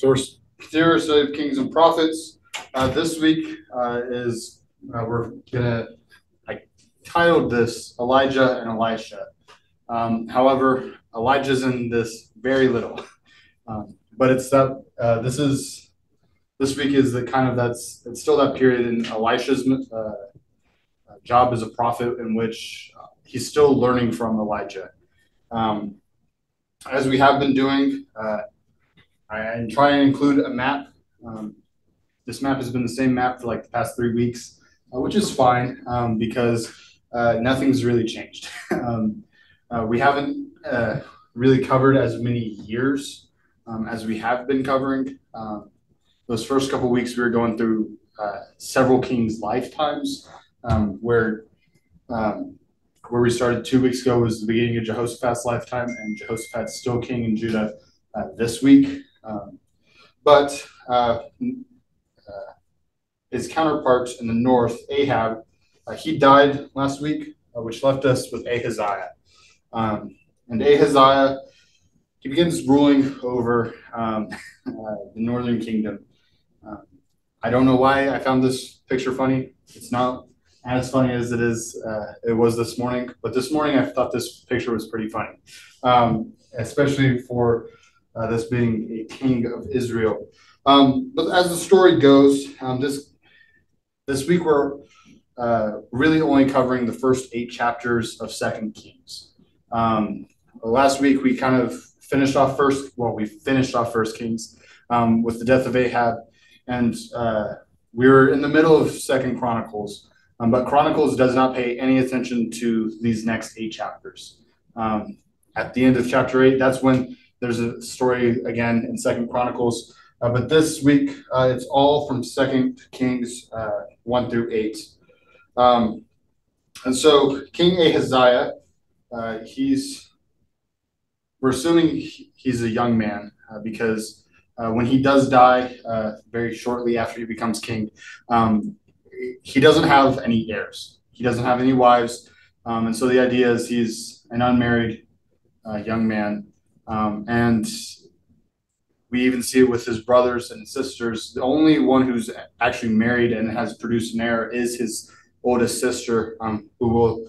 So we're series of Kings and Prophets. This week we're gonna. I titled this Elijah and Elisha. However, Elijah's in this very little, but it's that this week is the kind of it's still that period in Elisha's job as a prophet in which he's still learning from Elijah. As we have been doing. I try and include a map. This map has been the same map for like the past 3 weeks, which is fine because nothing's really changed. We haven't really covered as many years as we have been covering. Those first couple of weeks, we were going through several kings' lifetimes, where we started 2 weeks ago was the beginning of Jehoshaphat's lifetime, and Jehoshaphat's still king in Judah this week. But his counterpart in the north, Ahab, he died last week, which left us with Ahaziah. And Ahaziah, he begins ruling over the northern kingdom. I don't know why I found this picture funny. It's not as funny as it was this morning, but this morning I thought this picture was pretty funny, especially for this being a king of Israel. But as the story goes, this week we're really only covering the first 8 chapters of 2 Kings. Last week we kind of finished off First Kings with the death of Ahab, and we were in the middle of 2 Chronicles, but Chronicles does not pay any attention to these next 8 chapters. At the end of chapter 8, that's when there's a story again in 2 Chronicles, but this week it's all from 2 Kings 1 through 8. And so King Ahaziah, we're assuming he's a young man because when he does die very shortly after he becomes king, he doesn't have any heirs. He doesn't have any wives, and so the idea is he's an unmarried young man. And we even see it with his brothers and sisters. The only one who's actually married and has produced an heir is his oldest sister, who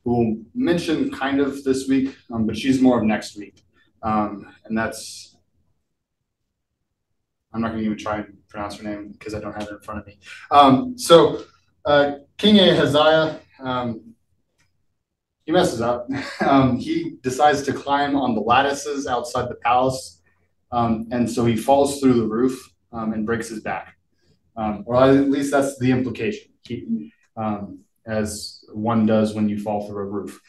we'll mention kind of this week, but she's more of next week. And that's, I'm not going to even try and pronounce her name because I don't have it in front of me. So King Ahaziah, he messes up. He decides to climb on the lattices outside the palace, and so he falls through the roof and breaks his back. Or at least that's the implication, as one does when you fall through a roof.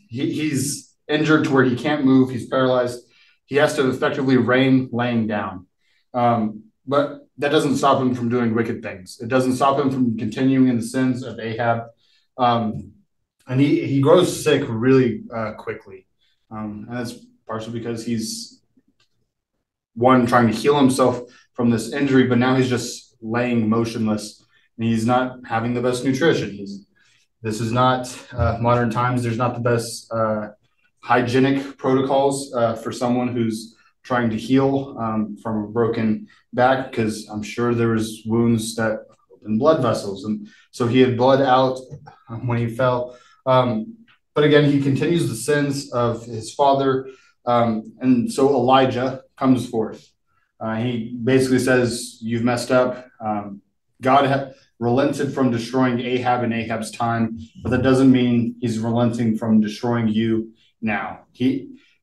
He's injured to where he can't move. He's paralyzed. He has to effectively reign laying down. But that doesn't stop him from doing wicked things. It doesn't stop him from continuing in the sins of Ahab. And he grows sick really quickly. And that's partially because he's, one, trying to heal himself from this injury, but now he's just laying motionless, and he's not having the best nutrition. This is not modern times. There's not the best hygienic protocols for someone who's trying to heal from a broken back, because I'm sure there was wounds that opened blood vessels. And so he had blood out when he fell. But again, he continues the sins of his father. And so Elijah comes forth. He basically says, you've messed up. God relented from destroying Ahab in Ahab's time, but that doesn't mean he's relenting from destroying you now.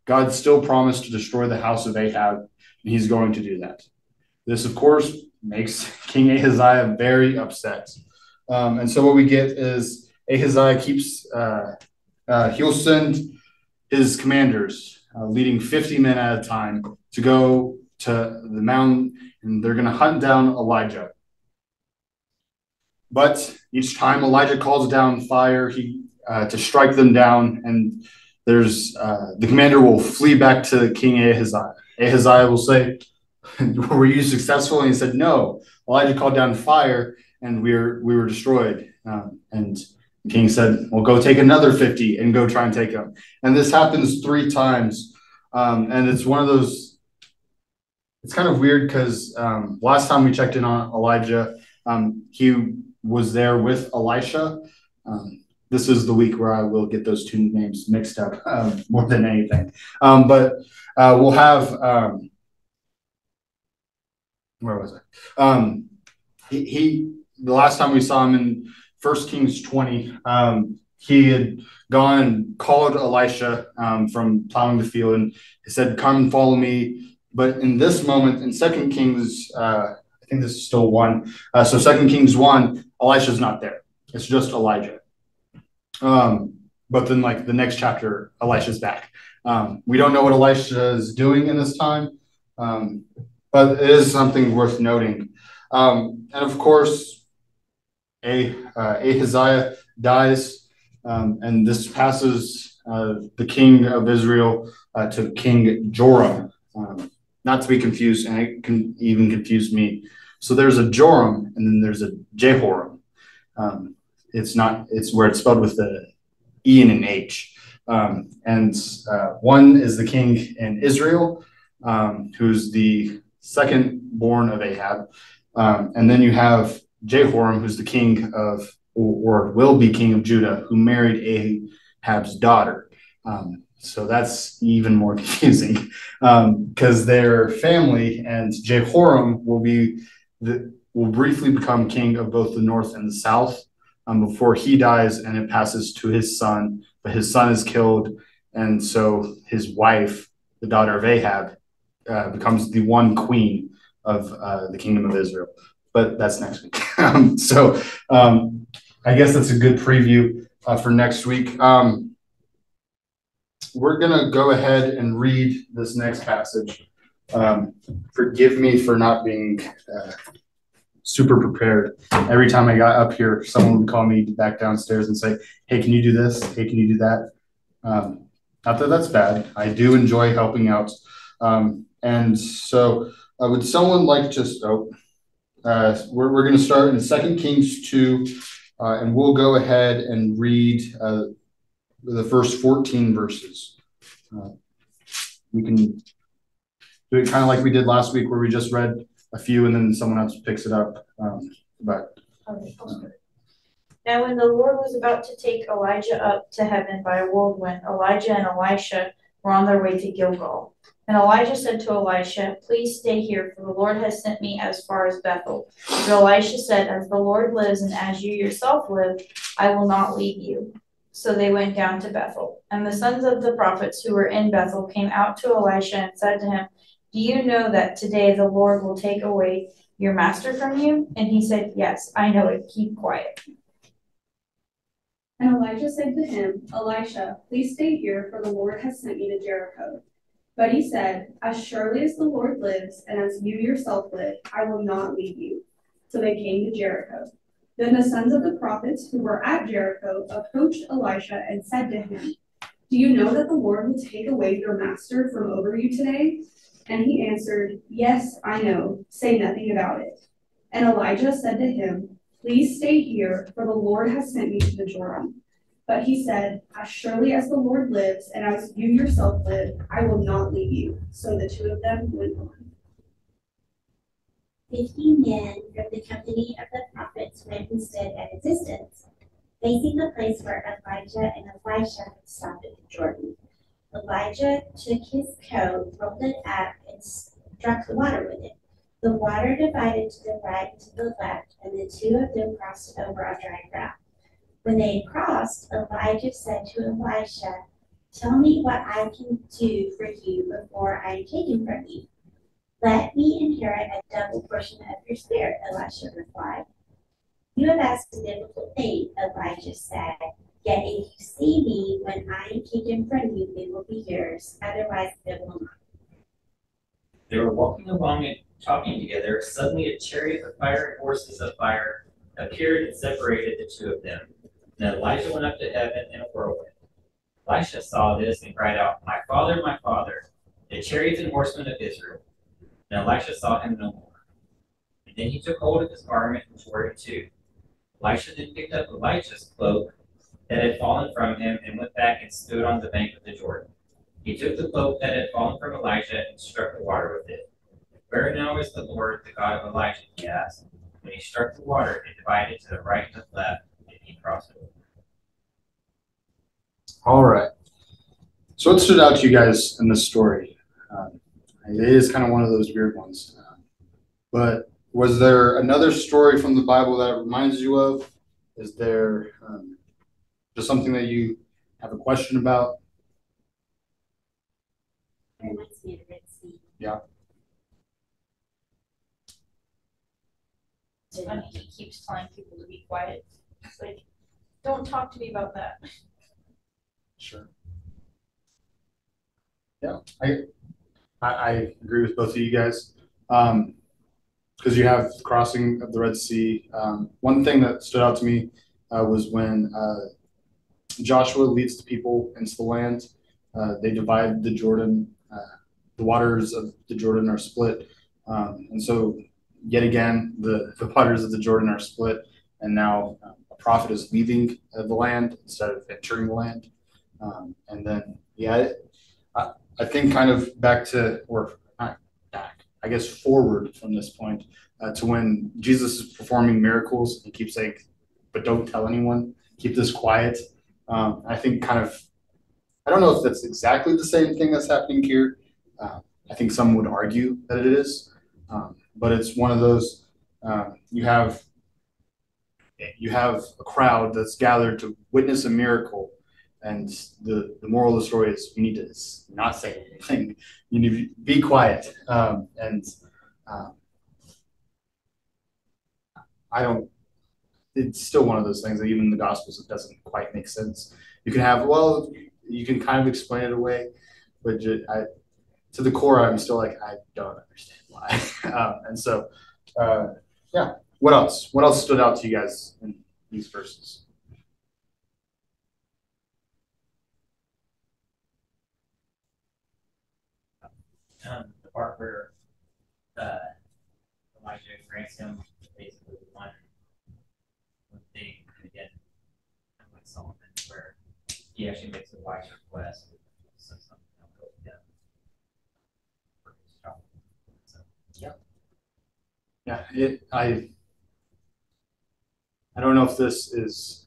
God still promised to destroy the house of Ahab, and he's going to do that. This, of course, makes King Ahaziah very upset. And so what we get is Ahaziah he'll send his commanders, leading 50 men at a time, to go to the mountain, and they're going to hunt down Elijah. But each time Elijah calls down fire to strike them down, and the commander will flee back to King Ahaziah. Ahaziah will say, were you successful? And he said, no, Elijah called down fire, and we were destroyed. And the king said, well, go take another 50 and go try and take them. And this happens 3 times. And it's one of those it's kind of weird because last time we checked in on Elijah, he was there with Elisha. This is the week where I will get those two names mixed up more than anything. But we'll have where was I? He the last time we saw him in 1 Kings 20, he had gone and called Elisha from plowing the field, and he said, "Come and follow me." But in this moment, in 2 Kings, I think this is still 1. So 2 Kings 1, Elisha's not there. It's just Elijah. But then, like the next chapter, Elisha's back. We don't know what Elisha is doing in this time, but it is something worth noting. And of course, Ahaziah dies, and this passes the king of Israel to King Joram. Not to be confused, and it can even confuse me. So there's a Joram, and then there's a Jehoram. It's where it's spelled with the E and an H. And one is the king in Israel, who's the second born of Ahab. And then you have Jehoram, who's the king of, or will be king of Judah, who married Ahab's daughter. So that's even more confusing because their family and Jehoram will briefly become king of both the north and the south before he dies, and it passes to his son. But his son is killed, and so his wife, the daughter of Ahab, becomes the one queen of the kingdom of Israel. But that's next week. So I guess that's a good preview for next week. We're going to go ahead and read this next passage. Forgive me for not being super prepared. Every time I got up here, someone would call me back downstairs and say, "Hey, can you do this? Hey, can you do that?" Not that that's bad. I do enjoy helping out. And so would someone like to, we're going to start in 2 Kings 2, and we'll go ahead and read the first 14 verses. We can do it kind of like we did last week, where we just read a few and then someone else picks it up. Now, when the Lord was about to take Elijah up to heaven by a whirlwind, Elijah and Elisha were on their way to Gilgal. And Elijah said to Elisha, "Please stay here, for the Lord has sent me as far as Bethel." But Elisha said, "As the Lord lives and as you yourself live, I will not leave you." So they went down to Bethel. And the sons of the prophets who were in Bethel came out to Elisha and said to him, "Do you know that today the Lord will take away your master from you?" And he said, "Yes, I know it. Keep quiet." And Elijah said to him, "Elisha, please stay here, for the Lord has sent me to Jericho." But he said, "As surely as the Lord lives, and as you yourself live, I will not leave you." So they came to Jericho. Then the sons of the prophets who were at Jericho approached Elisha and said to him, "Do you know that the Lord will take away your master from over you today?" And he answered, "Yes, I know. Say nothing about it." And Elijah said to him, "Please stay here, for the Lord has sent me to the Jordan." But he said, "As surely as the Lord lives, and as you yourself live, I will not leave you." So the two of them went on. 50 men from the company of the prophets went and stood at a distance, facing the place where Elijah and Elisha had stopped at the Jordan. Elijah took his coat, rolled it up, and struck the water with it. The water divided to the right and to the left, and the two of them crossed over on dry ground. When they had crossed, Elijah said to Elisha, "Tell me what I can do for you before I am taken from you." "Let me inherit a double portion of your spirit," Elisha replied. "You have asked a difficult thing," Elijah said. "Yet if you see me when I am taken from you, it will be yours. Otherwise, it will not." They were walking along and talking together. Suddenly a chariot of fire and horses of fire appeared and separated the two of them. Then Elijah went up to heaven in a whirlwind. Elisha saw this and cried out, my father, the chariots and horsemen of Israel." And Elisha saw him no more. And then he took hold of his garment and tore it in two. Elisha then picked up Elijah's cloak that had fallen from him and went back and stood on the bank of the Jordan. He took the cloak that had fallen from Elijah and struck the water with it. Where now is the Lord, the God of Elijah? He asked. When he struck the water, it divided to the right and the left, and he crossed over. All right. So what stood out to you guys in this story? It is kind of one of those weird ones. But was there another story from the Bible that reminds you of? Is there just something that you have a question about? It reminds me of the Red Sea. Yeah. It's funny, he keeps telling people to be quiet. It's like, don't talk to me about that. Sure. Yeah, I agree with both of you guys. Because you have the crossing of the Red Sea. One thing that stood out to me was when Joshua leads the people into the land. They divide the Jordan. The waters of the Jordan are split. And so, yet again, the waters of the Jordan are split. And now a prophet is leaving the land instead of entering the land. And then, yeah, I think kind of back to, or not back, I guess forward from this point to when Jesus is performing miracles and keeps saying, but don't tell anyone, keep this quiet. I think kind of, I don't know if that's exactly the same thing that's happening here. I think some would argue that it is, but it's one of those, you have a crowd that's gathered to witness a miracle. And the moral of the story is you need to not say anything. You need to be quiet. It's still one of those things that even in the Gospels, it doesn't quite make sense. You can you can kind of explain it away, but to the core, I'm still like, I don't understand why. Yeah. What else? What else stood out to you guys in these verses? The part where Elijah grants him basically one thing, and again, kind of like Solomon, where he actually makes a wise request. So something will go together for his child. So, Yeah. I don't know if this is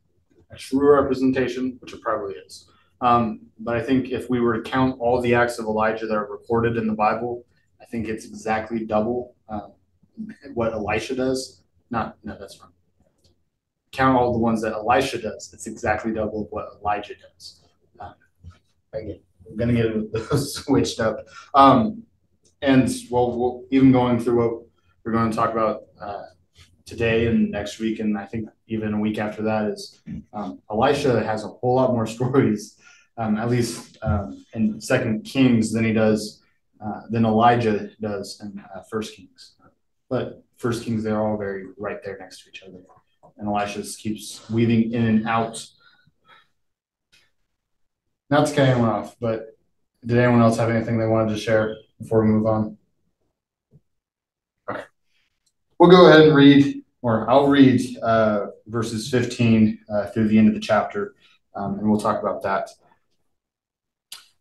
a true representation, which it probably is. But I think if we were to count all the acts of Elijah that are recorded in the Bible, I think it's exactly double what Elisha does. No, that's wrong. Count all the ones that Elisha does. It's exactly double what Elijah does. Again, we're going to get those switched up. And we'll even going through what we're going to talk about today and next week, and I think even a week after that is Elisha has a whole lot more stories, at least in Second Kings than Elijah does in First Kings. But First Kings, they're all very right there next to each other, and Elisha just keeps weaving in and out. Not to cut anyone off, but did anyone else have anything they wanted to share before we move on? Okay, we'll go ahead and read. Or I'll read verses 15 through the end of the chapter, and we'll talk about that.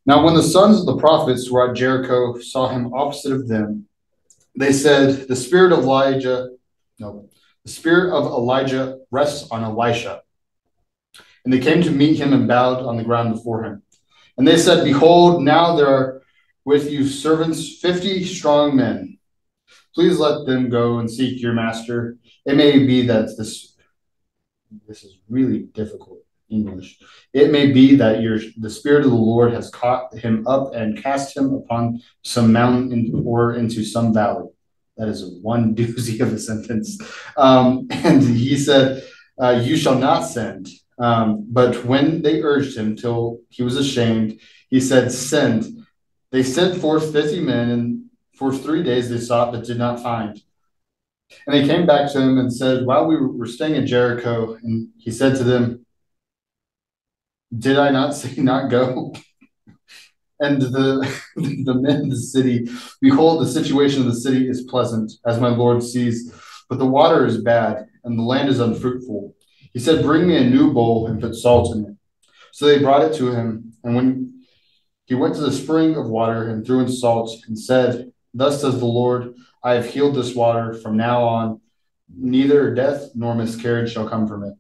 Now, when the sons of the prophets who were at Jericho saw him opposite of them, they said, the spirit of Elijah rests on Elisha. And they came to meet him and bowed on the ground before him. And they said, behold, now there are with you servants 50 strong men. Please let them go and seek your master. It may be that this is really difficult English. It may be that the Spirit of the Lord has caught him up and cast him upon some mountain or into some valley. That is one doozy of a sentence. And he said, you shall not send. But when they urged him till he was ashamed, he said, send. They sent forth 50 men, and for 3 days they sought but did not find. And they came back to him and said, while we were staying at Jericho, and he said to them, did I not say not go? And the men of the city, behold, the situation of the city is pleasant, as my Lord sees, but the water is bad, and the land is unfruitful. He said, bring me a new bowl and put salt in it. So they brought it to him, and when he went to the spring of water and threw in salt and said, Thus says the Lord, I have healed this water. From now on, neither death nor miscarriage shall come from it.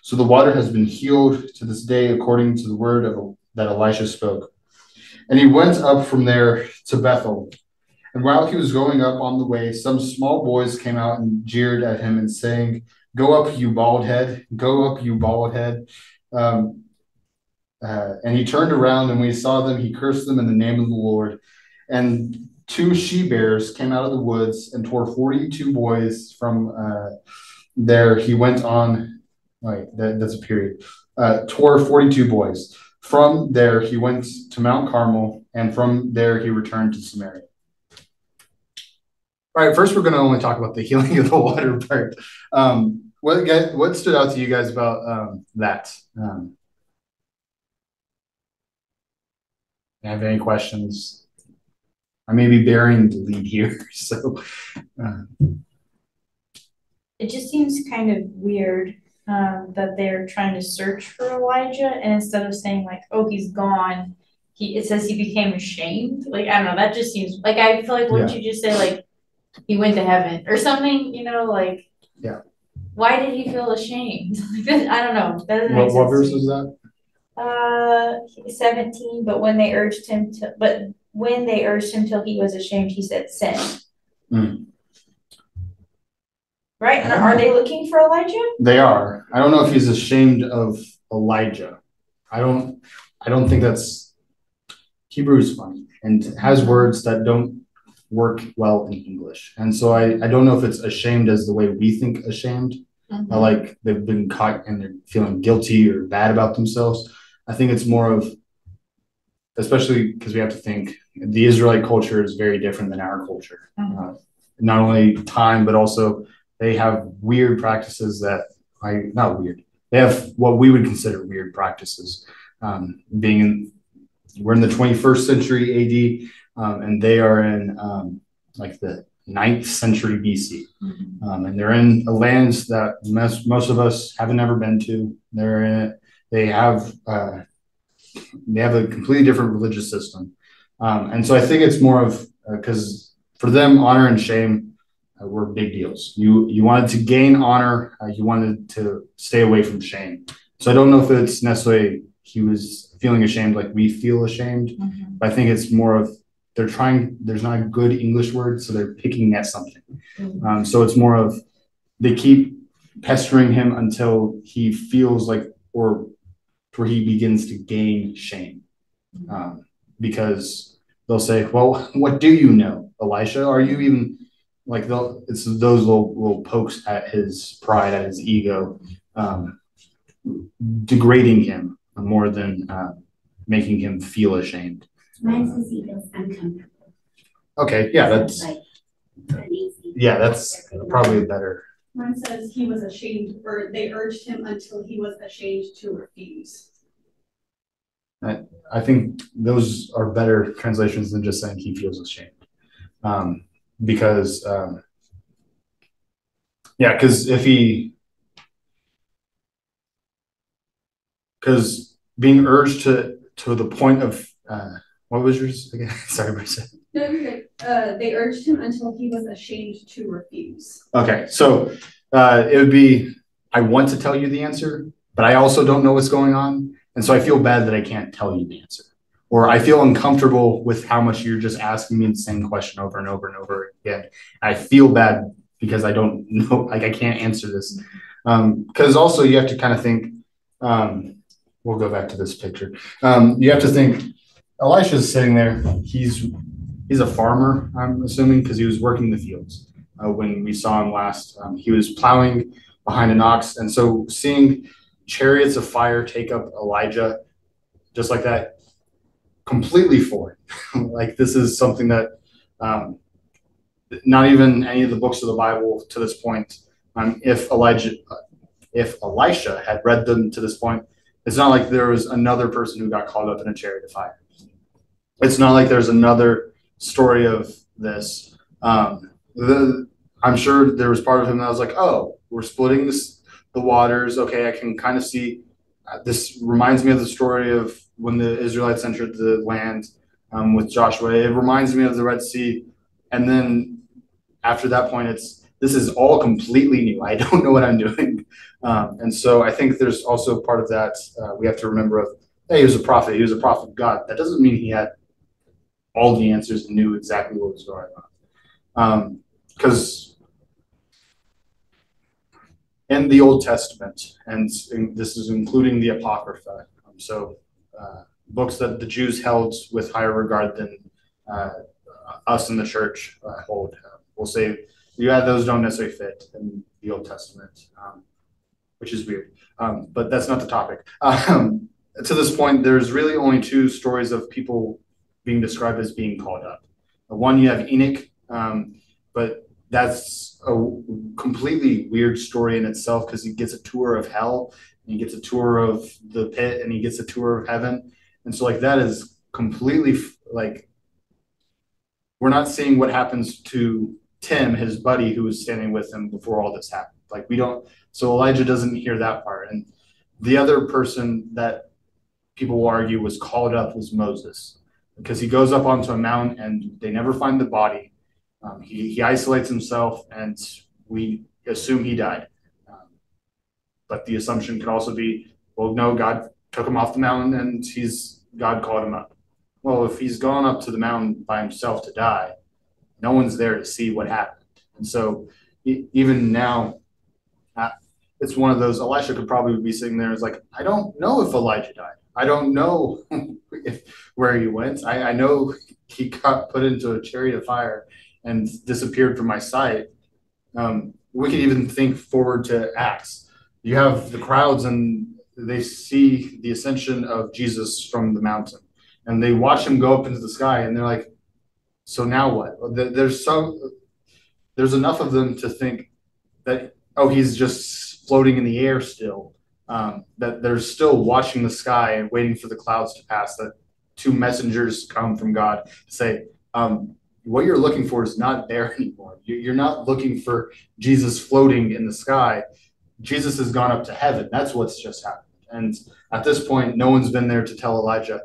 So the water has been healed to this day according to the word that Elisha spoke. And he went up from there to Bethel. And while he was going up on the way, some small boys came out and jeered at him and saying, Go up, you bald head. Go up, you bald head. Um, and he turned around, and when he saw them, he cursed them in the name of the Lord. And two she bears came out of the woods and tore 42 boys from there. He went on, right, that's a period, tore 42 boys. From there, he went to Mount Carmel, and from there, he returned to Samaria. All right, first, we're going to only talk about the healing of the water part. What stood out to you guys about that? Have any questions? I may be bearing the lead here, so. It just seems kind of weird that they're trying to search for Elijah, and instead of saying like, "Oh, he's gone," it says he became ashamed. Like, I don't know. That just seems like, I feel like, wouldn't you just say like he went to heaven or something? You know, like, yeah. Why did he feel ashamed? I don't know. That doesn't make sense. What verse is that? 17. But when they urged him till he was ashamed, he said, "Sin." Right? And are they looking for Elijah? They are. I don't know if he's ashamed of Elijah. I don't think that's. Hebrew is funny and has words that don't work well in English. And so I don't know if it's ashamed as the way we think ashamed, like they've been caught and they're feeling guilty or bad about themselves. I think it's more of, especially because we have to think the Israelite culture is very different than our culture. Not only time, but also they have weird practices that not weird. They have what we would consider weird practices. We're in the 21st century AD, and they are in like the 9th century BC. And they're in a land that most of us haven't ever been to. They're in it. They have a completely different religious system. And so I think it's more of, because for them, honor and shame were big deals. You wanted to gain honor. You wanted to stay away from shame. So I don't know if it's necessarily he was feeling ashamed like we feel ashamed, but I think it's more of there's not a good English word, so they're picking at something. So it's more of they keep pestering him until he feels like, or where he begins to gain shame. Because they'll say, well, what do you know, Elisha? Are you even, like, it's those little pokes at his pride, at his ego, degrading him more than making him feel ashamed. Mine says he feels uncomfortable. Okay, yeah, that's probably better. Mine says he was ashamed, or they urged him until he was ashamed to refuse. I think those are better translations than just saying he feels ashamed. Because being urged to the point of what was yours again? Sorry, Marissa. No, you're good. They urged him until he was ashamed to refuse. Okay, so it would be, I want to tell you the answer, but I also don't know what's going on, and so I feel bad that I can't tell you the answer, or I feel uncomfortable with how much you're just asking me the same question over and over and over again. I feel bad because I don't know, like I can't answer this, because also you have to kind of think. We'll go back to this picture. You have to think. Elisha's sitting there. He's a farmer, I'm assuming, because he was working the fields. When we saw him last, he was plowing behind an ox. And so seeing chariots of fire take up Elijah just like that, completely foreign. Like this is something that not even any of the books of the Bible to this point, if Elisha had read them to this point, it's not like there was another person who got caught up in a chariot of fire. It's not like there's another story of this. I'm sure there was part of him that was like, oh, we're splitting the waters. Okay, I can kind of see. This reminds me of the story of when the Israelites entered the land with Joshua. It reminds me of the Red Sea. And then after that point, this is all completely new. I don't know what I'm doing. And so I think there's also part of that we have to remember of, hey, he was a prophet. He was a prophet of God. That doesn't mean he had all the answers and knew exactly what was going on. Because in the Old Testament, and this is including the Apocrypha, so books that the Jews held with higher regard than us in the church hold. We'll say those don't necessarily fit in the Old Testament, which is weird. But that's not the topic. To this point, there's really only two stories of people being described as being called up. One, you have Enoch, but that's a completely weird story in itself because he gets a tour of hell, and he gets a tour of the pit, and he gets a tour of heaven. And so like that is completely like, we're not seeing what happens to Tim, his buddy, who was standing with him before all this happened. Like we don't, so Elijah doesn't hear that part. And the other person that people will argue was called up was Moses, because he goes up onto a mountain and they never find the body. He isolates himself, and we assume he died. But the assumption could also be, well, no, God took him off the mountain and God called him up. Well, if he's gone up to the mountain by himself to die, no one's there to see what happened. And so even now, it's one of those, Elisha could probably be sitting there. It's like, I don't know if Elijah died. I don't know where he went. I know he got put into a chariot of fire and disappeared from my sight. We can even think forward to Acts. You have the crowds and they see the ascension of Jesus from the mountain, and they watch him go up into the sky, and they're like, so now what? There's enough of them to think that, oh, he's just floating in the air still, that they're still watching the sky and waiting for the clouds to pass, that two messengers come from God to say, what you're looking for is not there anymore. You're not looking for Jesus floating in the sky. Jesus has gone up to heaven. That's what's just happened. And at this point, no one's been there to tell Elisha,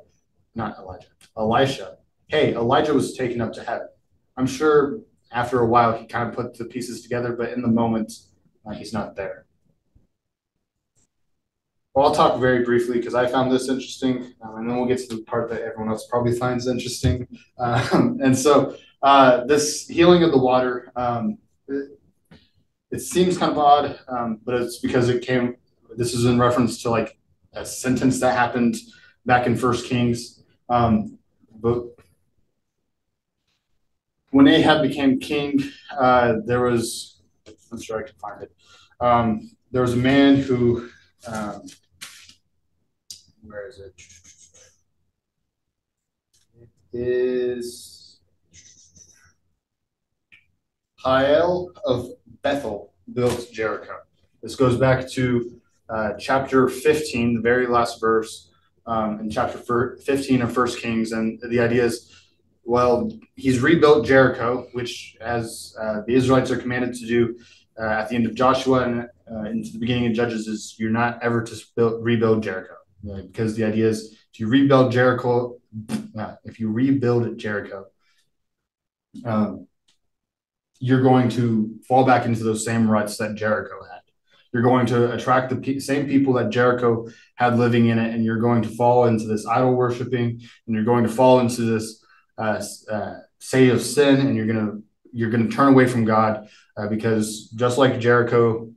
hey, Elijah was taken up to heaven. I'm sure after a while he kind of put the pieces together, but in the moment, he's not there. Well, I'll talk very briefly because I found this interesting, and then we'll get to the part that everyone else probably finds interesting. And so this healing of the water, it seems kind of odd, but it's because this is in reference to like a sentence that happened back in 1 Kings. But when Ahab became king, I'm sure I can find it. There was a man who, where is it? It is Hiel of Bethel built Jericho. This goes back to chapter 15, the very last verse in chapter 15 of 1 Kings. And the idea is, well, he's rebuilt Jericho, which as the Israelites are commanded to do at the end of Joshua and into the beginning of Judges, is you're not ever to rebuild Jericho. Because the idea is if you rebuild Jericho, you're going to fall back into those same ruts that Jericho had. You're going to attract the same people that Jericho had living in it, and you're going to fall into this idol worshiping, and you're going to fall into this state of sin, and you're gonna turn away from God because just like Jericho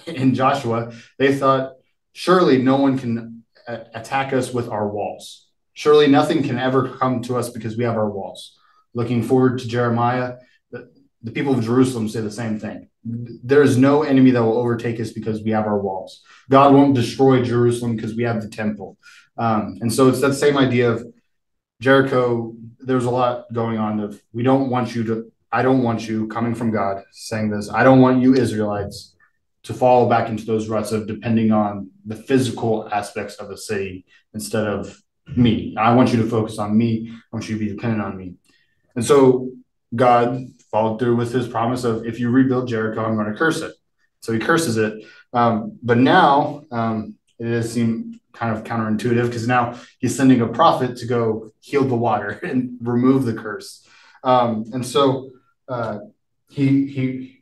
in Joshua, they thought, surely no one can attack us with our walls. Surely nothing can ever come to us because we have our walls. Looking forward to Jeremiah, the people of Jerusalem say the same thing. There is no enemy that will overtake us because we have our walls. God won't destroy Jerusalem because we have the temple. And so it's that same idea of Jericho. There's a lot going on of, I don't want you coming from God saying this. I don't want you Israelites to fall back into those ruts of depending on the physical aspects of the city instead of me. I want you to focus on me. I want you to be dependent on me. And so God followed through with his promise of, if you rebuild Jericho, I'm going to curse it. So he curses it. But now it does seem kind of counterintuitive because now he's sending a prophet to go heal the water and remove the curse. And so we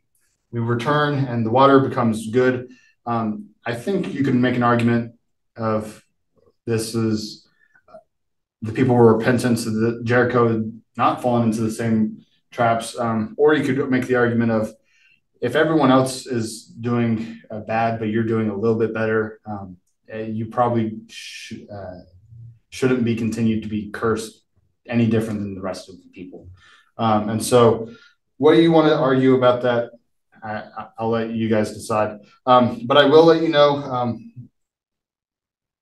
return and the water becomes good. I think you can make an argument of this is the people were repentant, so that Jericho had not fallen into the same traps. Or you could make the argument of if everyone else is doing bad, but you're doing a little bit better, you probably shouldn't be continued to be cursed any different than the rest of the people. And so, what do you want to argue about that? I'll let you guys decide. But I will let you know.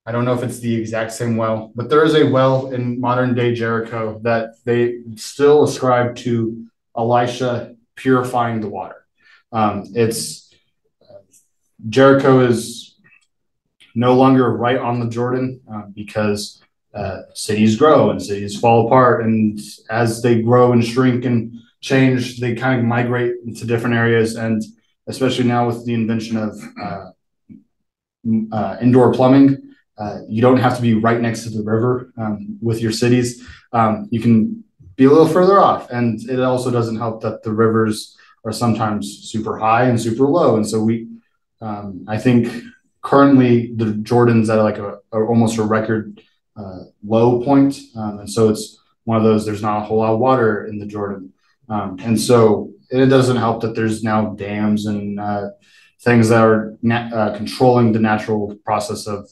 I don't know if it's the exact same well, but there is a well in modern day Jericho that they still ascribe to Elisha purifying the water. It's Jericho is no longer right on the Jordan because cities grow and cities fall apart, and as they grow and shrink and change, they kind of migrate into different areas. And especially now with the invention of indoor plumbing, you don't have to be right next to the river with your cities. You can be a little further off, and it also doesn't help that the rivers are sometimes super high and super low. And so I think currently the Jordan's at like almost a record low point. And so it's one of those, there's not a whole lot of water in the Jordan. And so it doesn't help that there's now dams and things that are controlling the natural process of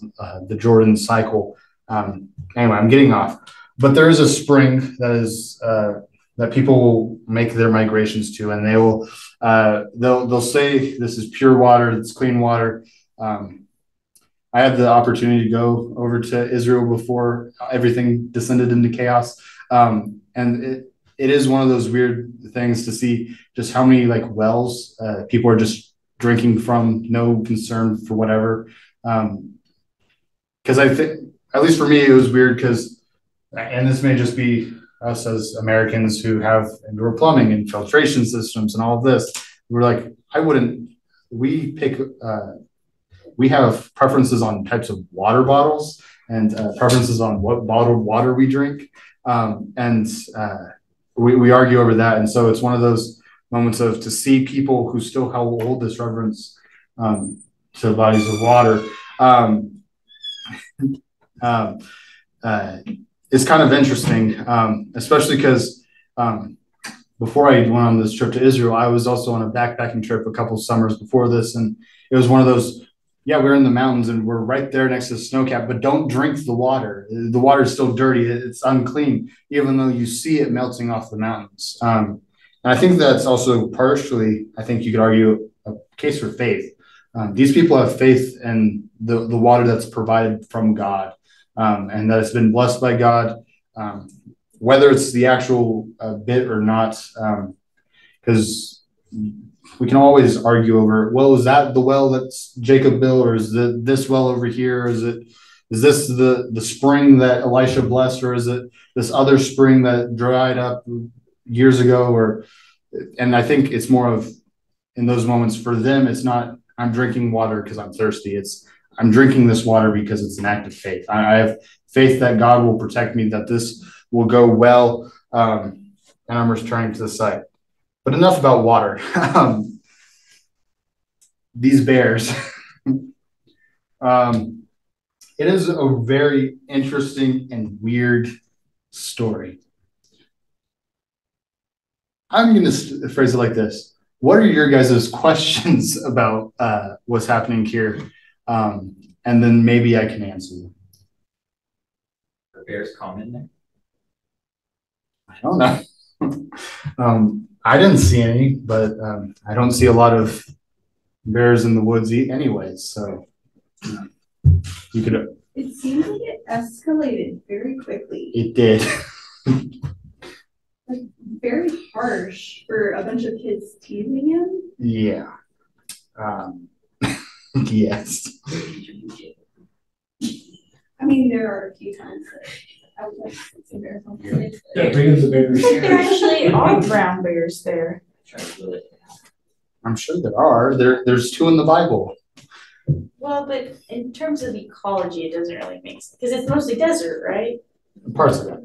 the Jordan cycle. Anyway, I'm getting off. But there is a spring that is that people will make their migrations to, and they will they'll say this is pure water, it's clean water. I had the opportunity to go over to Israel before everything descended into chaos, and it is one of those weird things to see just how many like wells people are just drinking from, no concern for whatever. Because I think, at least for me, it was weird because, and this may just be us as Americans who have indoor plumbing and filtration systems and all of this. We're like, we have preferences on types of water bottles and preferences on what bottled water we drink. And we argue over that. And so it's one of those moments to see people who still hold this reverence to bodies of water. It's kind of interesting, especially because before I went on this trip to Israel, I was also on a backpacking trip a couple summers before this. And it was one of those, yeah, we're in the mountains and we're right there next to the snow cap, but don't drink the water. The water is still dirty. It's unclean, even though you see it melting off the mountains. And I think that's also partially, I think you could argue, a case for faith. These people have faith in the water that's provided from God, and that it's been blessed by God, whether it's the actual bit or not, because we can always argue over, well, is that the well that's Jacob built, or is it this well over here? Is this the spring that Elisha blessed, or is it this other spring that dried up years ago? And I think it's more of, in those moments for them, it's not, I'm drinking water because I'm thirsty. It's, I'm drinking this water because it's an act of faith. I have faith that God will protect me, that this will go well. And I'm returning to the site. But enough about water. These bears. It is a very interesting and weird story. I'm going to phrase it like this. What are your guys' questions about what's happening here? And then maybe I can answer them. Are bears common there? I don't know. I didn't see any, but I don't see a lot of bears in the woods anyways. So you could. It seems like it escalated very quickly. It did. Like very harsh for a bunch of kids teasing him. Yeah. Yes. I mean, there are a few times that I would like to see some bears on the Yeah, bring in the bears. I think there actually are brown bears there. I'm sure there are. There's two in the Bible. Well, but in terms of ecology, it doesn't really make sense because it's mostly desert, right? Parts of it.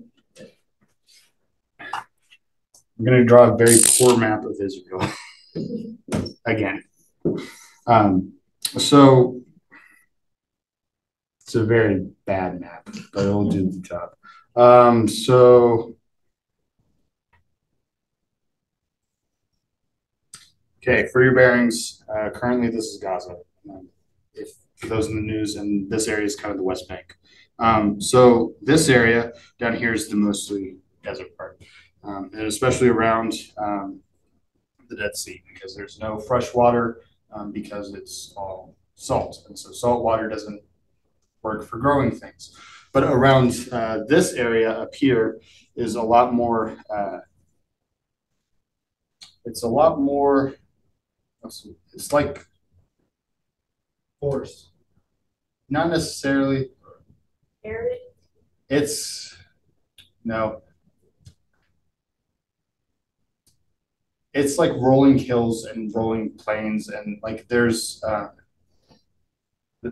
I'm going to draw a very poor map of Israel again. So it's a very bad map, but it'll do the job. Okay, for your bearings, currently this is Gaza. If for those in the news, and this area is kind of the West Bank. So this area down here is the mostly desert part, and especially around the Dead Sea, because there's no fresh water, because it's all salt, and so salt water doesn't work for growing things. But around this area up here is a lot more. It's a lot more. It's like Forest. not necessarily. Arid? It's no. It's like rolling hills and rolling plains, and like there's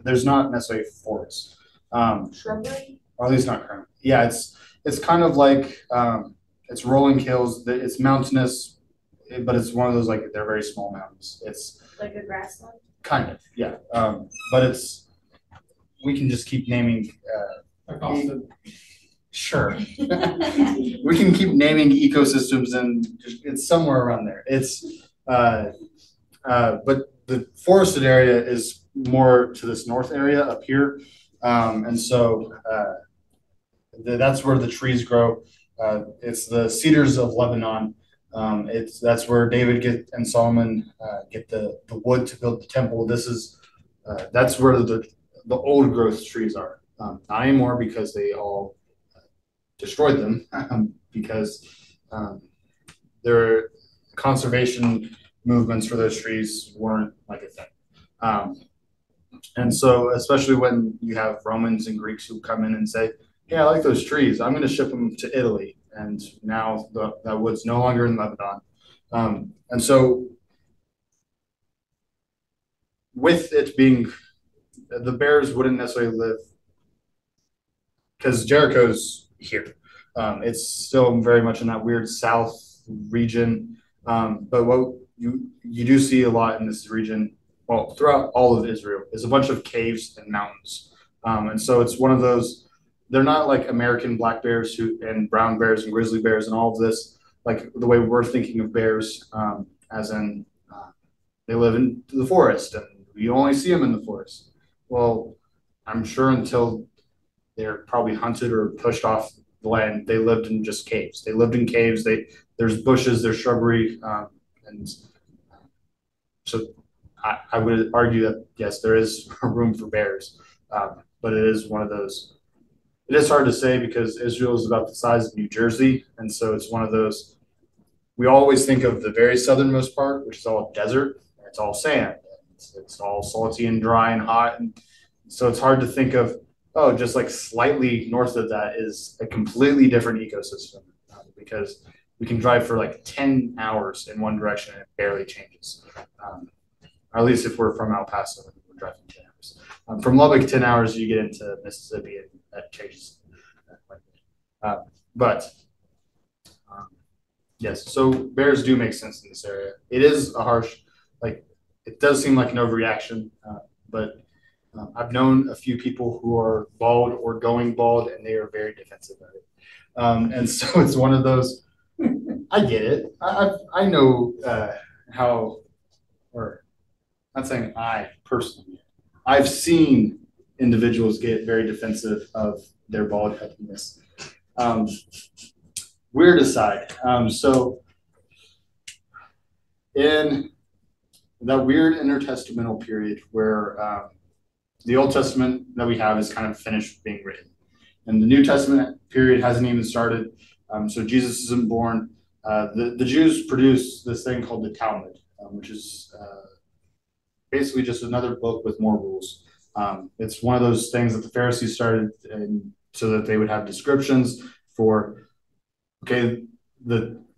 not necessarily forests, Shrubbery? or at least not current. Yeah, it's kind of like it's rolling hills. It's mountainous, but it's one of those like they're very small mountains. It's Like a grassland? kind of, yeah. But we can just keep naming. Sure. We can keep naming ecosystems, and it's somewhere around there. But the forested area is more to this north area up here, and so that's where the trees grow. It's the cedars of Lebanon. That's where David and Solomon get the wood to build the temple. That's where the old growth trees are. Not anymore because they all destroyed them because their conservation movements for those trees weren't like a thing. And so, especially when you have Romans and Greeks who come in and say, "Hey, I like those trees. I'm going to ship them to Italy," and now that wood's no longer in Lebanon. And so, with it being, the bears wouldn't necessarily live because Jericho's here. It's still very much in that weird south region. But what you do see a lot in this region, well, throughout all of Israel, is a bunch of caves and mountains. And so it's one of those. They're not like American black bears and brown bears and grizzly bears and all of this, like the way we're thinking of bears, as in they live in the forest and you only see them in the forest. Well, I'm sure until they're probably hunted or pushed off the land, they lived in just caves. They lived in caves. There's bushes, there's shrubbery, and so I would argue that yes, there is room for bears, but it is one of those. It is hard to say because Israel is about the size of New Jersey, and so it's one of those. We always think of the very southernmost part, which is all desert. It's all sand. It's all salty and dry and hot, and so it's hard to think of. Oh, just like slightly north of that is a completely different ecosystem because we can drive for like 10 hours in one direction and it barely changes. Or at least if we're from El Paso, we're driving 10 hours. From Lubbock, 10 hours, you get into Mississippi and that changes. But yes, so bears do make sense in this area. It is a harsh, like, it does seem like an overreaction, but I've known a few people who are bald or going bald, and they are very defensive of it. And so it's one of those. I get it. I know how, or not saying I personally. I've seen individuals get very defensive of their bald headedness. Weird aside. So in that weird intertestamental period where the Old Testament that we have is kind of finished being written. And the New Testament period hasn't even started. So Jesus isn't born. The Jews produce this thing called the Talmud, which is basically just another book with more rules. It's one of those things that the Pharisees started so that they would have descriptions for, okay,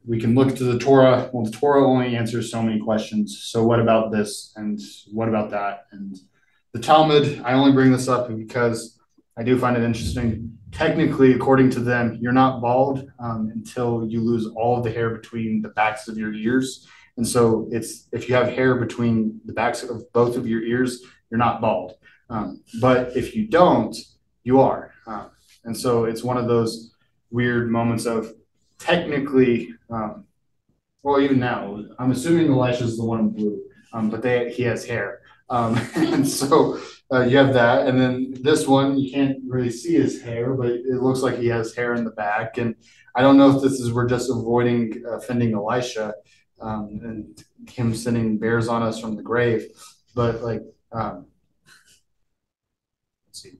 we can look to the Torah. Well, the Torah only answers so many questions. So what about this? And what about that? And the Talmud, I only bring this up because I do find it interesting. technically, according to them, you're not bald until you lose all of the hair between the backs of your ears. And so it's if you have hair between the backs of both of your ears, you're not bald. But if you don't, you are. And so it's one of those weird moments of technically, well, even now, I'm assuming Elisha's the one in blue, but he has hair. And so you have that. And then this one, you can't really see his hair, but it looks like he has hair in the back. And I don't know if we're just avoiding offending Elisha and him sending bears on us from the grave. But like, let's see.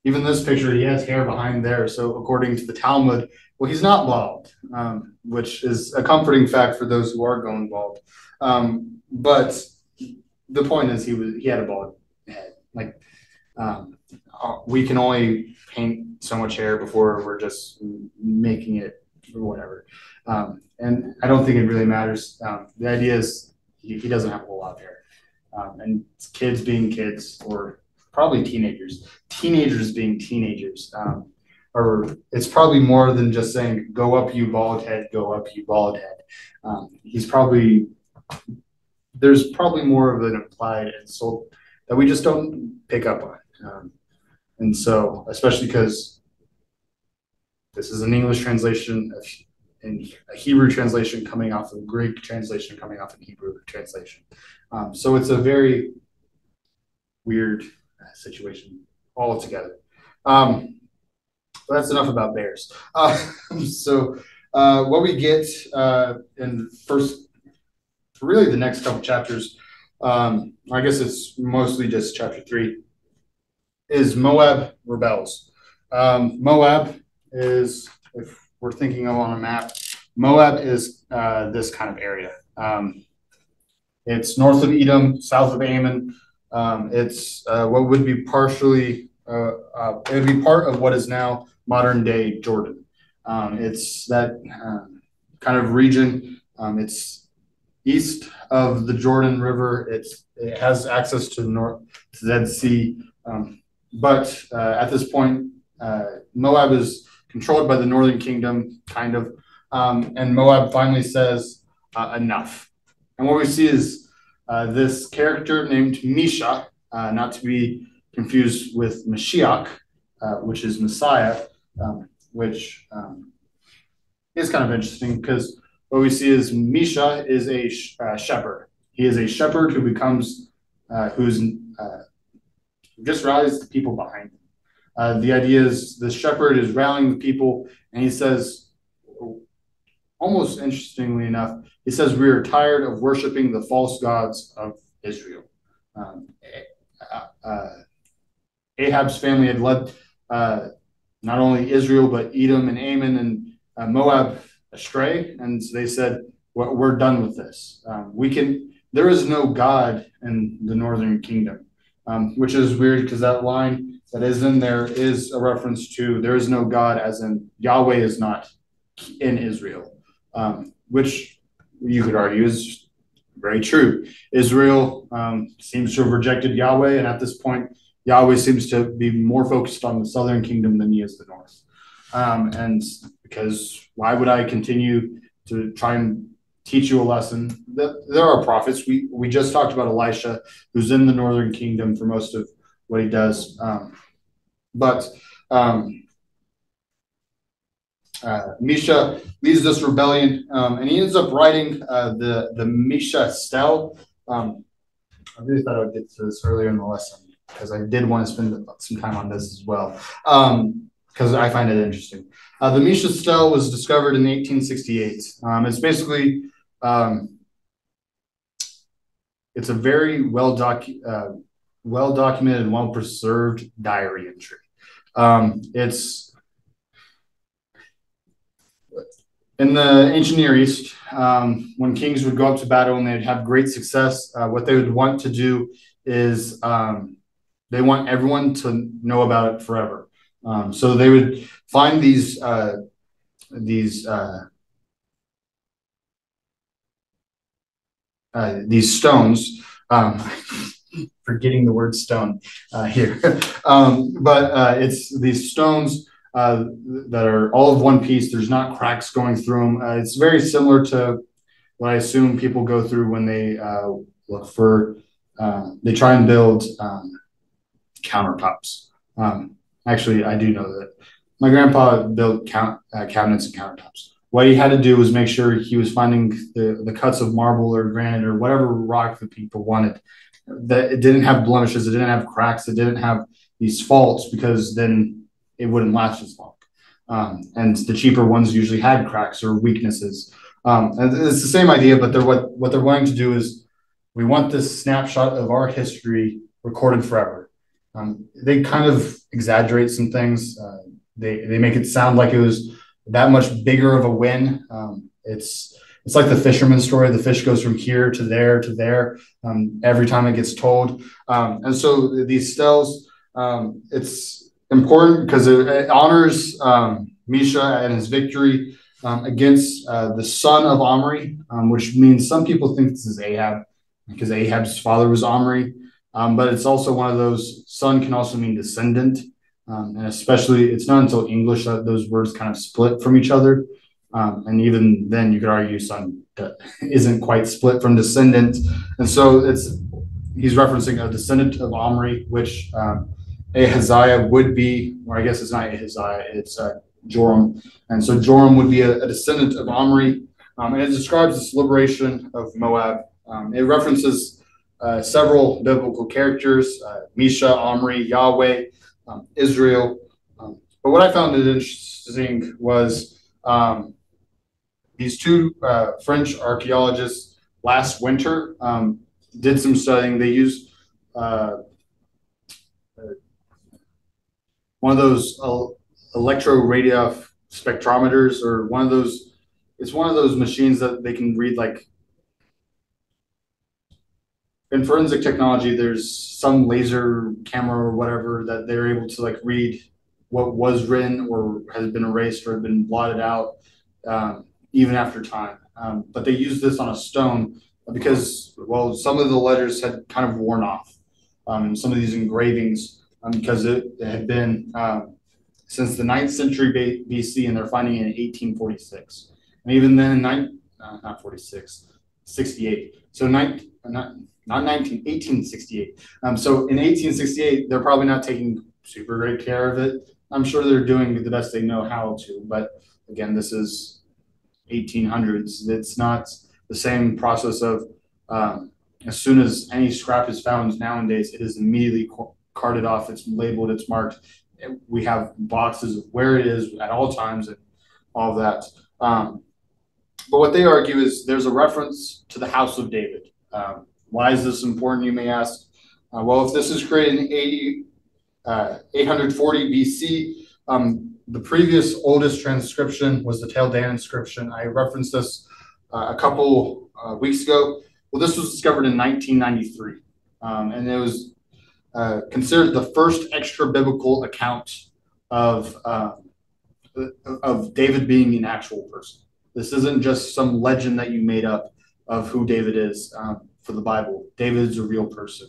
Even this picture, he has hair behind there. So according to the Talmud, well, he's not bald, which is a comforting fact for those who are going bald. But the point is, he had a bald head. Like we can only paint so much hair before we're just making it or whatever. And I don't think it really matters. The idea is he doesn't have a whole lot of hair, and kids being kids, or probably teenagers being teenagers. Or it's probably more than just saying, go up, you bald head, go up, you bald head. There's probably more of an implied insult that we just don't pick up on. And so, especially because this is an English translation and a Hebrew translation coming off of Greek translation coming off of Hebrew translation. So it's a very weird situation altogether. But that's enough about bears. So what we get in really the next couple chapters, I guess it's mostly just chapter 3, is Moab rebels. Moab is, if we're thinking of on a map, Moab is this kind of area. It's north of Edom, south of Ammon. It's what would be partially, it would be part of what is now modern day Jordan. It's that kind of region. It's east of the Jordan River. It has access to the Dead Sea. But at this point, Moab is controlled by the Northern Kingdom, kind of. And Moab finally says, enough. And what we see is this character named Misha, not to be confused with Mashiach, which is Messiah, which is kind of interesting because what we see is Misha is a shepherd. He is a shepherd who becomes, who's just rallies the people behind him. The idea is the shepherd is rallying the people, and he says, almost interestingly enough, he says, we are tired of worshiping the false gods of Israel. Ahab's family had led not only Israel, but Edom and Ammon and Moab astray. And so they said, we're done with this. There is no God in the northern kingdom, which is weird because that line that is in there is a reference to there is no God, as in Yahweh is not in Israel, which you could argue is very true. Israel seems to have rejected Yahweh, and at this point, Yahweh seems to be more focused on the southern kingdom than he is the north. And because why would I continue to try and teach you a lesson? There are prophets. We just talked about Elisha, who's in the northern kingdom for most of what he does. But Misha leads this rebellion, and he ends up writing the Misha Stel. I really thought I would get to this earlier in the lesson because I did want to spend some time on this as well, because I find it interesting. The Misha Stel was discovered in 1868. It's basically it's a very well documented and well preserved diary entry. It's in the ancient Near East, when kings would go up to battle and they'd have great success, what they would want to do is they want everyone to know about it forever. So they would find these stones. forgetting the word stone here. It's these stones that are all of one piece. There's not cracks going through them. It's very similar to what I assume people go through when they look for, they try and build countertops. Actually, I do know that my grandpa built cabinets and countertops. What he had to do was make sure he was finding the cuts of marble or granite or whatever rock that people wanted, that it didn't have blemishes, it didn't have cracks, it didn't have these faults, because then it wouldn't last as long. And the cheaper ones usually had cracks or weaknesses. And it's the same idea, but what they're wanting to do is, we want this snapshot of our history recorded forever. They kind of exaggerate some things. They make it sound like it was that much bigger of a win. It's like the fisherman story. The fish goes from here to there every time it gets told. And so these steles, it's important because it honors Misha and his victory against the son of Omri, which means some people think this is Ahab, because Ahab's father was Omri. But it's also one of those, son can also mean descendant. And especially, it's not until English that those words kind of split from each other. And even then, you could argue son isn't quite split from descendant. And so he's referencing a descendant of Omri, which Ahaziah would be, or I guess it's not Ahaziah, it's Joram. And so Joram would be a descendant of Omri. And it describes this liberation of Moab. It references several biblical characters, Misha, Omri, Yahweh, Israel. But what I found interesting was these two French archaeologists last winter did some studying. They used one of those electroradio spectrometers, or it's one of those machines that they can read, like, in forensic technology, there's some laser camera or whatever that they're able to, like, read what was written or has been erased or been blotted out, even after time. But they used this on a stone because, well, some of the letters had kind of worn off. Some of these engravings, because it had been since the 9th century BC, and they're finding it in 1846. And even then, not 46, 68. So not 1868. So in 1868, they're probably not taking super great care of it. I'm sure they're doing the best they know how to, but again, this is 1800s. It's not the same process of as soon as any scrap is found nowadays, it is immediately carted off, it's labeled, it's marked. We have boxes of where it is at all times and all of that. But what they argue is there's a reference to the house of David. Why is this important, you may ask? Well, if this is created in 840 BC, the previous oldest transcription was the Tel Dan inscription. I referenced this a couple weeks ago. Well, this was discovered in 1993, and it was considered the first extra biblical account of David being an actual person. This isn't just some legend that you made up of who David is for the Bible. David's a real person.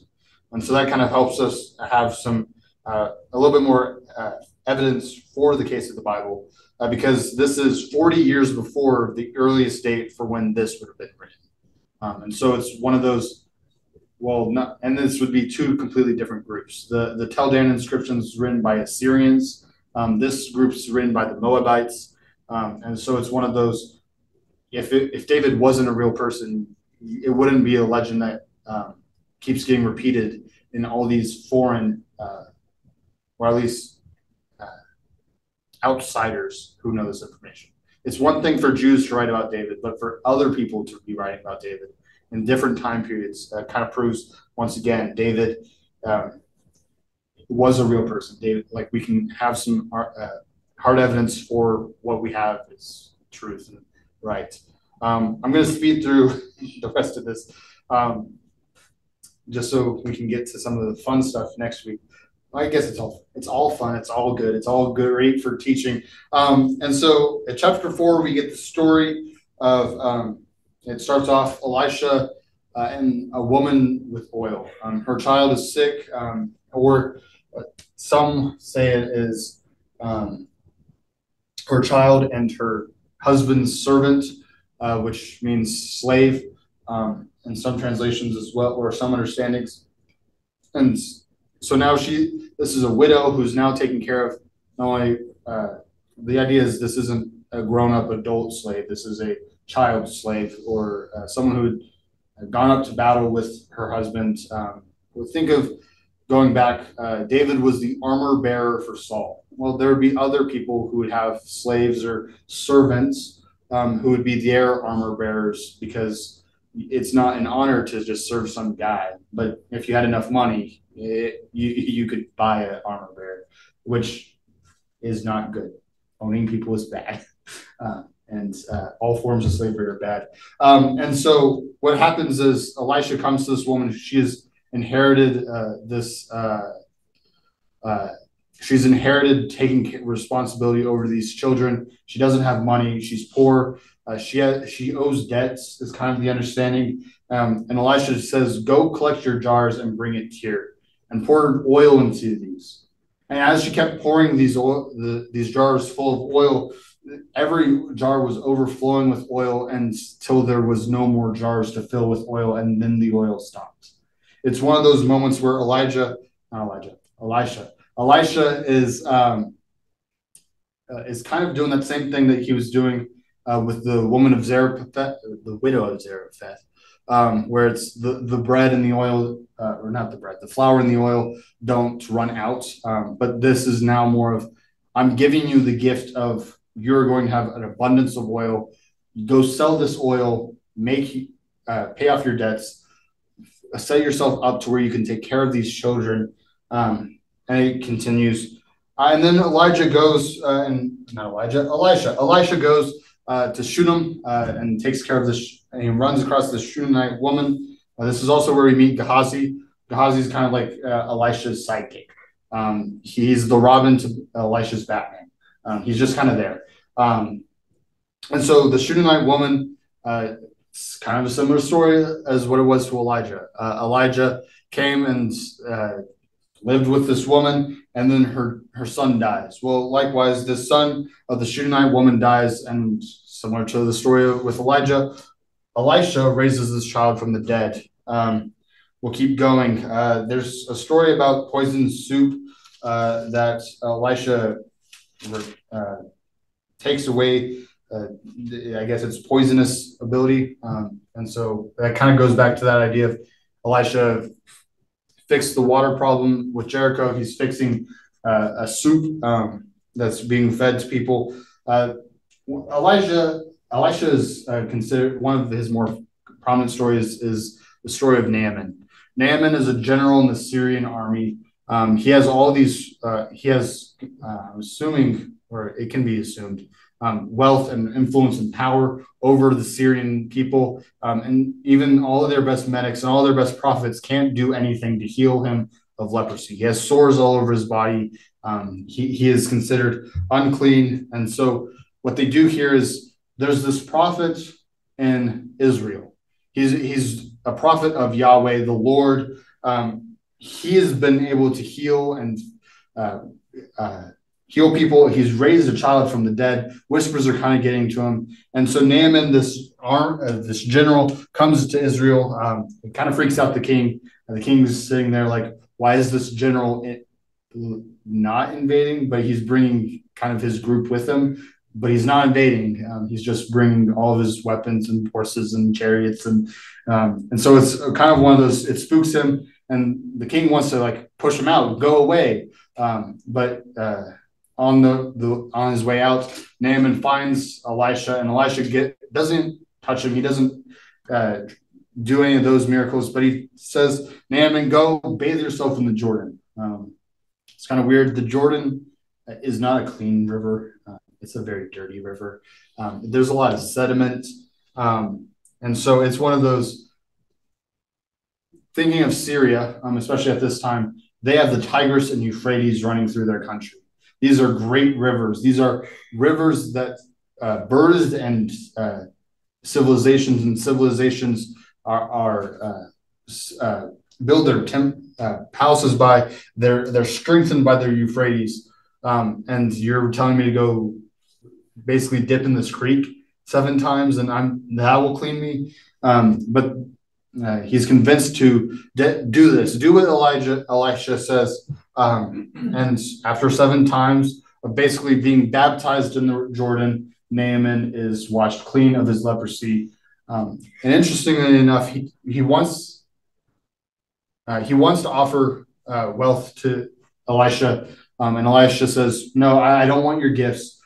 And so that kind of helps us have some a little bit more evidence for the case of the Bible, because this is 40 years before the earliest date for when this would have been written. And so it's one of those, and this would be two completely different groups. The Tel Dan inscription is written by Assyrians. This group's written by the Moabites. And so it's one of those, if David wasn't a real person, it wouldn't be a legend that keeps getting repeated in all these foreign, or at least outsiders who know this information. It's one thing for Jews to write about David, but for other people to be writing about David in different time periods, that kind of proves, once again, David was a real person. David, like, we can have some hard evidence for what we have is truth and right. I'm going to speed through the rest of this just so we can get to some of the fun stuff next week. I guess it's all fun. It's all good. It's all great for teaching. And so at chapter 4, we get the story of, it starts off, Elisha and a woman with oil. Her child is sick, or some say it is her child and her husband's servant, which means slave, in some translations as well, or some understandings. And so now this is a widow who's now taking care of not only, the idea is this isn't a grown-up adult slave, this is a child slave, or someone who had gone up to battle with her husband. We'll think of going back, David was the armor bearer for Saul. Well, there would be other people who would have slaves or servants, who would be their armor bearers, because it's not an honor to just serve some guy. But if you had enough money, you could buy an armor bearer, which is not good. Owning people is bad. And all forms of slavery are bad. And so what happens is Elisha comes to this woman. She has inherited she's inherited taking responsibility over these children. She doesn't have money. She's poor. She owes debts, is kind of the understanding. And Elisha says, go collect your jars and bring it here, and pour oil into these. And as she kept pouring these jars full of oil, every jar was overflowing with oil until there was no more jars to fill with oil, and then the oil stopped. It's one of those moments where Elisha is kind of doing that same thing that he was doing with the woman of Zarephath, the widow of Zarephath, where it's the bread and the oil, or not the bread, the flour and the oil don't run out. But this is now more of, I'm giving you the gift of, you're going to have an abundance of oil. Go sell this oil, pay off your debts, set yourself up to where you can take care of these children. And it continues. And then Elisha goes to Shunem and takes care of this, and he runs across the Shunammite woman. This is also where we meet Gehazi. Gehazi is kind of like Elisha's sidekick. He's the Robin to Elisha's Batman. He's just kind of there. And so the Shunammite woman, it's kind of a similar story as what it was to Elijah. Elijah came and lived with this woman, and then her son dies. Well, likewise, the son of the Shunammite woman dies, and similar to the story with Elijah, Elisha raises this child from the dead. We'll keep going. There's a story about poisoned soup that Elisha takes away. I guess it's poisonous ability. And so that kind of goes back to that idea of Elisha fixed the water problem with Jericho. He's fixing a soup that's being fed to people. Elisha is considered, one of his more prominent stories is the story of Naaman. Naaman is a general in the Syrian army. He has all these, I'm assuming, or it can be assumed, wealth and influence and power over the Syrian people. And even all of their best medics and all their best prophets can't do anything to heal him of leprosy. He has sores all over his body. He is considered unclean. And so what they do here is there's this prophet in Israel. He's a prophet of Yahweh, the Lord. He has been able to heal and heal people. He's raised a child from the dead. Whispers are kind of getting to him. And so Naaman, this general, comes to Israel. It kind of freaks out the king. And the king's sitting there like, why is this general not invading? But he's bringing kind of his group with him. But he's not invading. He's just bringing all of his weapons and horses and chariots. And so it's kind of one of those, it spooks him. And the king wants to like push him out, go away. But on his way out, Naaman finds Elisha, and Elisha doesn't touch him. He doesn't do any of those miracles, but he says, Naaman, go bathe yourself in the Jordan. It's kind of weird. The Jordan is not a clean river. It's a very dirty river. There's a lot of sediment. And so it's one of those, thinking of Syria, especially at this time, they have the Tigris and Euphrates running through their country. These are great rivers. These are rivers that birthed and civilizations build their palaces by. They're strengthened by their Euphrates. And you're telling me to go basically dip in this creek 7 times, and that will clean me. But he's convinced to do this, do what Elisha says. And after 7 times of basically being baptized in the Jordan, Naaman is washed clean of his leprosy. And interestingly enough, he wants to offer wealth to Elisha, and Elisha says, "No, I don't want your gifts."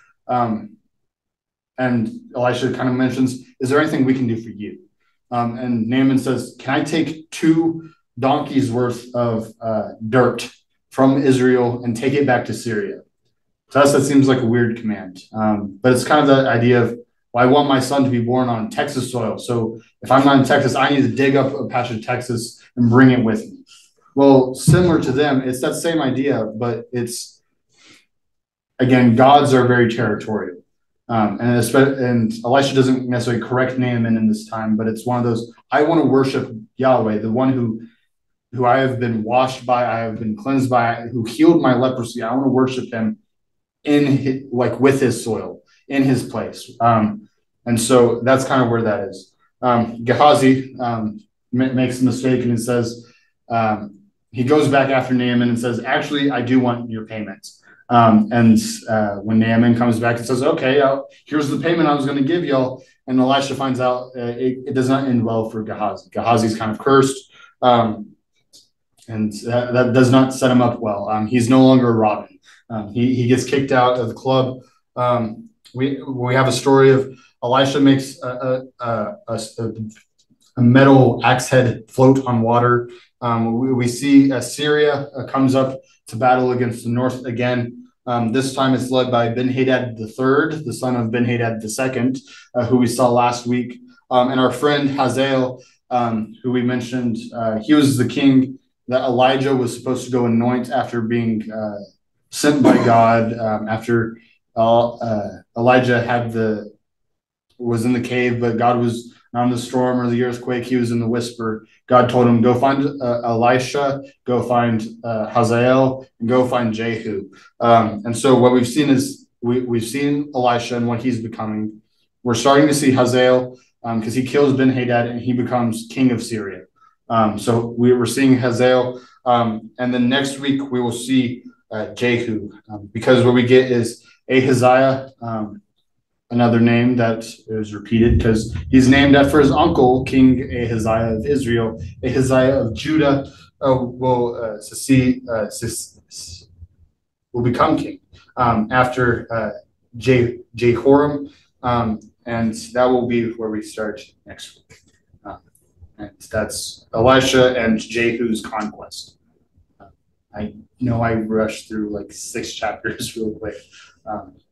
And Elisha kind of mentions, "Is there anything we can do for you?" And Naaman says, "Can I take 2 donkeys worth of dirt from Israel and take it back to Syria?" To us, that seems like a weird command. But it's kind of the idea of, well, I want my son to be born on Texas soil. So if I'm not in Texas, I need to dig up a patch of Texas and bring it with me. Well, similar to them, it's that same idea, but it's, again, gods are very territorial. And Elisha doesn't necessarily correct Naaman in this time, but it's one of those, I want to worship Yahweh, the one who I have been washed by, I have been cleansed by, who healed my leprosy. I want to worship him with his soil, in his place. And so that's kind of where that is. Gehazi makes a mistake, and it says, he goes back after Naaman and says, "Actually, I do want your payment." And when Naaman comes back and says, "Okay, here's the payment I was going to give y'all," and Elisha finds out it does not end well for Gehazi. Gehazi's kind of cursed, and that does not set him up well. He's no longer a Robin. He gets kicked out of the club. We have a story of Elisha makes a metal axe head float on water. We see Syria comes up to battle against the north again. This time it's led by Ben-Hadad III, the son of Ben-Hadad II, who we saw last week. And our friend Hazael, who we mentioned, he was the king that Elijah was supposed to go anoint after being sent by God. After Elijah was in the cave, but God was not in the storm or the earthquake. He was in the whisper. God told him, "Go find Elisha, go find Hazael, and go find Jehu." And so what we've seen is we've seen Elisha and what he's becoming. We're starting to see Hazael because he kills Ben-Hadad and he becomes king of Syria. So we're seeing Hazael. And then next week we will see Jehu, because what we get is Ahaziah, another name that is repeated because he's named after his uncle, King Ahaziah of Israel. Ahaziah of Judah will become king after Jehoram, and that will be where we start next week. And that's Elisha and Jehu's conquest. I know I rushed through like 6 chapters real quick.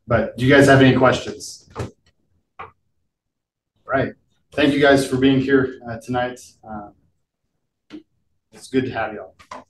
But do you guys have any questions? All right. Thank you guys for being here tonight. It's good to have you all.